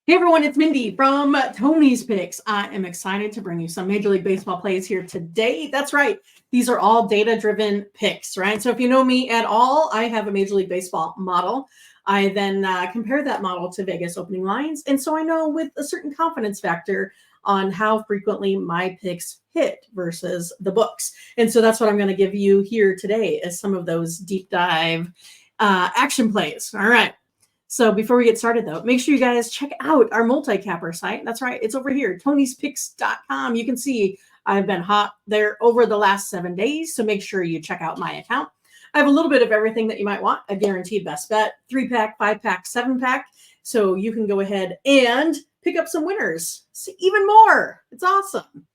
Hey everyone, it's Mindy from Tony's Picks. I am excited to bring you some Major League Baseball plays here today. That's right. These are all data-driven picks, right? So if you know me at all, I have a Major League Baseball model. I then compare that model to Vegas opening lines. And so I know with a certain confidence factor on how frequently my picks hit versus the books. And so that's what I'm going to give you here today is some of those deep dive action plays. All right. So before we get started, though, make sure you guys check out our multi-capper site. That's right. It's over here, tonyspicks.com. You can see I've been hot there over the last 7 days. So make sure you check out my account. I have a little bit of everything that you might want. A guaranteed best bet, 3-pack, 5-pack, 7-pack. So you can go ahead and pick up some winners. See even more. It's awesome.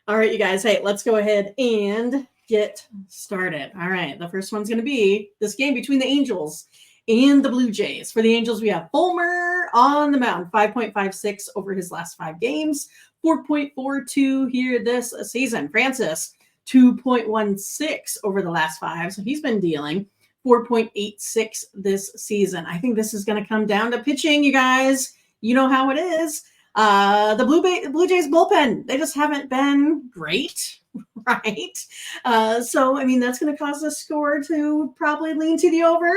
All right, you guys. Hey, let's go ahead and get started. All right. The first one's going to be this game between the Angels and the Blue Jays. For the Angels, we have Fulmer on the mound, 5.56 over his last 5 games, 4.42 here this season. Francis, 2.16 over the last 5. So he's been dealing 4.86 this season. I think this is going to come down to pitching, you guys. You know how it is. The Blue Jays bullpen, they just haven't been great. Right. So, I mean, that's going to cause the score to probably lean to the over.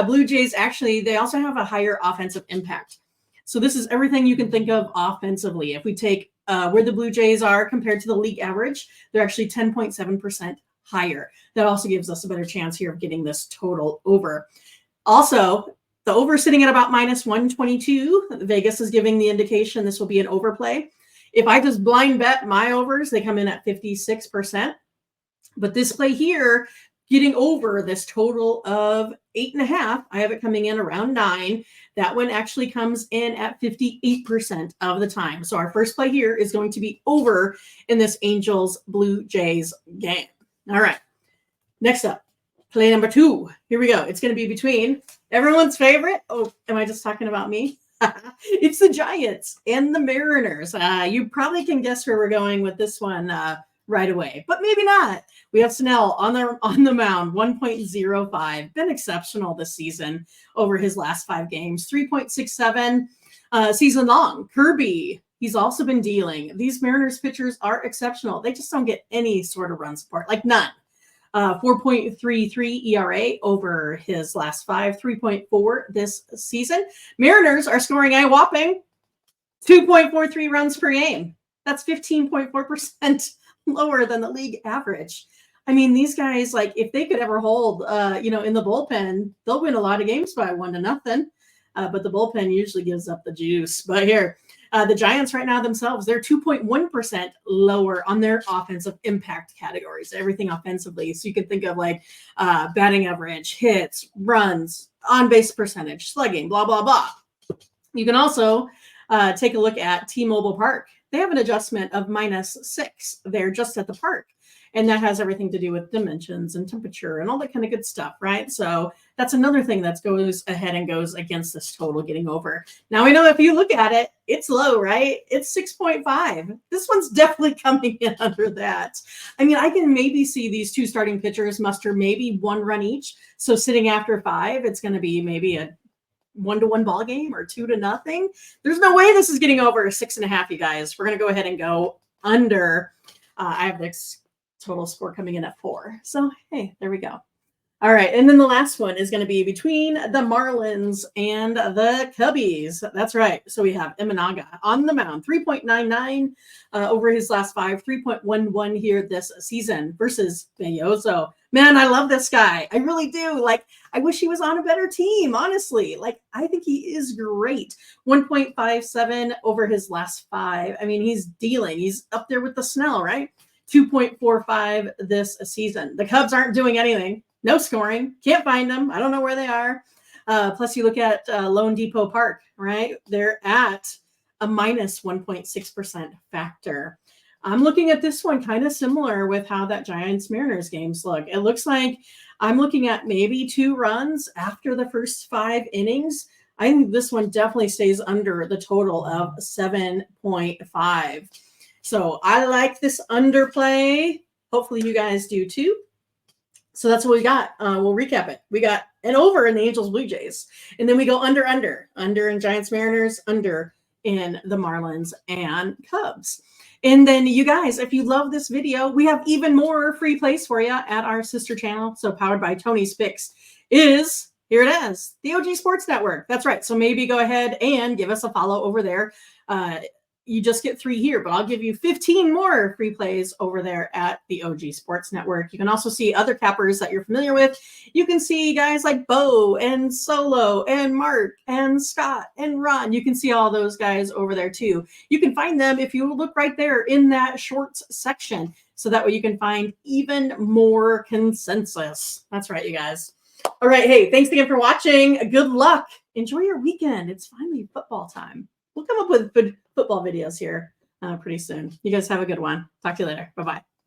Blue Jays, actually, they also have a higher offensive impact. So this is everything you can think of offensively. If we take where the Blue Jays are compared to the league average, they're actually 10.7% higher. That also gives us a better chance here of getting this total over. Also, the over sitting at about minus 122. Vegas is giving the indication this will be an overplay. If I just blind bet my overs, they come in at 56%. But this play here, getting over this total of 8.5, I have it coming in around 9. That one actually comes in at 58% of the time. So our first play here is going to be over in this Angels Blue Jays game. All right. Next up, play number 2. Here we go. It's going to be between everyone's favorite. Oh, am I just talking about me? It's the Giants and the Mariners. You probably can guess where we're going with this one right away, but maybe not. We have Snell on the mound, 1.05. Been exceptional this season over his last 5 games, 3.67 season long. Kirby, he's also been dealing. These Mariners pitchers are exceptional. They just don't get any sort of run support, like none. 4.33 ERA over his last 5, 3.4 this season. Mariners are scoring a whopping 2.43 runs per game. That's 15.4% lower than the league average. I mean, these guys, like, if they could ever hold, in the bullpen, they'll win a lot of games by 1-0. But the bullpen usually gives up the juice. But here, the Giants right now themselves, they're 2.1% lower on their offensive impact categories, everything offensively. So you can think of like batting average, hits, runs, on-base percentage, slugging, blah, blah, blah. You can also take a look at T-Mobile Park. They have an adjustment of -6 there just at the park. And that has everything to do with dimensions and temperature and all that kind of good stuff, right? So that's another thing that goes ahead and goes against this total getting over. Now, I know if you look at it, it's low, right? It's 6.5. This one's definitely coming in under that. I mean, I can maybe see these 2 starting pitchers muster maybe 1 run each. So sitting after 5, it's going to be maybe a 1-1 ball game or 2-0. There's no way this is getting over 6.5, you guys. We're going to go ahead and go under. I have this total score coming in at 4. So, hey, there we go. All right. And then the last one is going to be between the Marlins and the Cubbies. That's right. So we have Imanaga on the mound, 3.99 over his last 5, 3.11 here this season versus Belloso. Man, I love this guy. I really do. Like, I wish he was on a better team, honestly. Like, I think he is great. 1.57 over his last 5. I mean, he's dealing. He's up there with the Snell, right? 2.45 this season. The Cubs aren't doing anything. No scoring. Can't find them. I don't know where they are. Plus, you look at Lone Depot Park, right? They're at a minus 1.6% factor. I'm looking at this one kind of similar with how that Giants-Mariners games look. It looks like I'm looking at maybe 2 runs after the first 5 innings. I think this one definitely stays under the total of 7.5. So I like this underplay. Hopefully you guys do too. So that's what we got. We'll recap it. We got an over in the Angels Blue Jays. And then we go under in Giants Mariners, under in the Marlins and Cubs. And then you guys, if you love this video, we have even more free plays for you at our sister channel. So powered by Tony's Picks is, here it is, the OG Sports Network. That's right. So maybe go ahead and give us a follow over there. You just get 3 here, but I'll give you 15 more free plays over there at the OG Sports Network. You can also see other cappers that you're familiar with. You can see guys like Bo and Solo and Mark and Scott and Ron. You can see all those guys over there too. You can find them if you look right there in that shorts section. So that way you can find even more consensus. That's right, you guys. All right. Hey, thanks again for watching. Good luck. Enjoy your weekend. It's finally football time. We'll come up with good football videos here pretty soon. You guys have a good one. Talk to you later. Bye-bye.